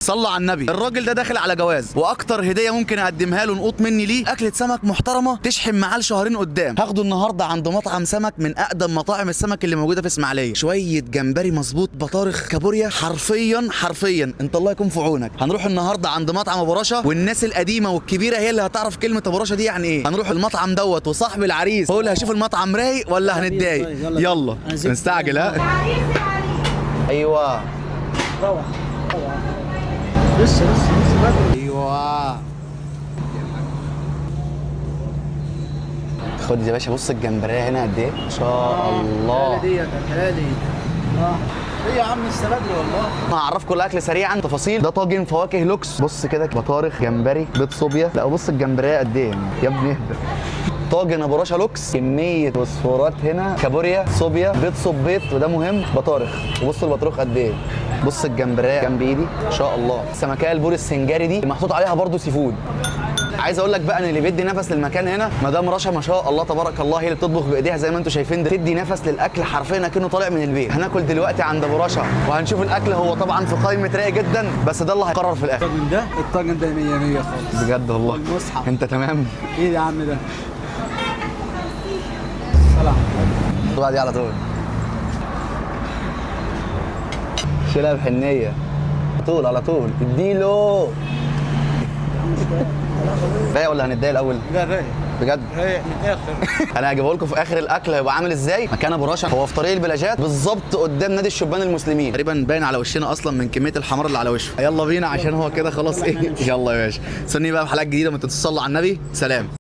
صلى على النبي. الراجل ده داخل على جواز، واكتر هديه ممكن اقدمها له نقوط مني ليه اكله سمك محترمه تشحن معاه لشهرين قدام. هاخده النهارده عند مطعم سمك من اقدم مطاعم السمك اللي موجوده في اسماعيليه. شويه جمبري مظبوط، بطارخ، كابوريا، حرفيا انت الله يكون في عونك. هنروح النهارده عند مطعم ابو رشا، والناس القديمه والكبيره هي اللي هتعرف كلمه ابو رشا دي يعني ايه. هنروح المطعم دوت، وصاحب العريس هو اللي هيشوف المطعم رايق ولا هنتضايق. يلا نستعجل. ها ايوه روح لسه بدري. ايوه خد يا باشا، بص الجمبريه هنا قد ايه ما شاء الله. ديت هالي ايه يا عم لسه بدري والله. هعرفكم الاكل سريعا تفاصيل. ده طاجن فواكه لوكس، بص كده، بطارخ، جمبري، بيض صوبيا. لا بص الجمبريه قد ايه يا ابني، اهدى. طاجن ابو رشا لوكس، كميه فوسفورات هنا، كابوريا، صوبيا، بيض صبيط، وده مهم، بطارخ. وبص البطروخ قد ايه، بص الجمبريه جنب ايدي ما شاء الله. السمكيه البوري السنجاري دي محطوط عليها برده سي فود. عايز اقول لك بقى ان اللي بيدي نفس للمكان هنا مدام رشا ما شاء الله تبارك الله، هي اللي بتطبخ بايديها زي ما انتم شايفين ده، تدي نفس للاكل حرفيا كأنه طالع من البيت. هناكل دلوقتي عند ابو رشا وهنشوف الاكل. هو طبعا في قائمه رايق جدا، بس ده اللي هيقرر في الاخر. الطاجن ده 100 100 خالص بجد والله. المصحف انت تمام؟ ايه يا عم ده؟ سلام طبعا دي على طول شيلها بحنيه على طول اديله. رايق ولا هنتضايق الاول؟ لا رايق بجد رايق من الاخر. انا هجيبه لكم في اخر الاكل هيبقى عامل ازاي. مكان ابو رشا هو في طريق البلاجات بالظبط قدام نادي الشبان المسلمين، تقريبا باين على وشنا اصلا من كميه الحمار اللي على وشه. يلا بينا عشان هو كده خلاص. ايه يلا يا باشا، استني بقى في حلقات جديده. ما تنسوا تصلوا على النبي. سلام.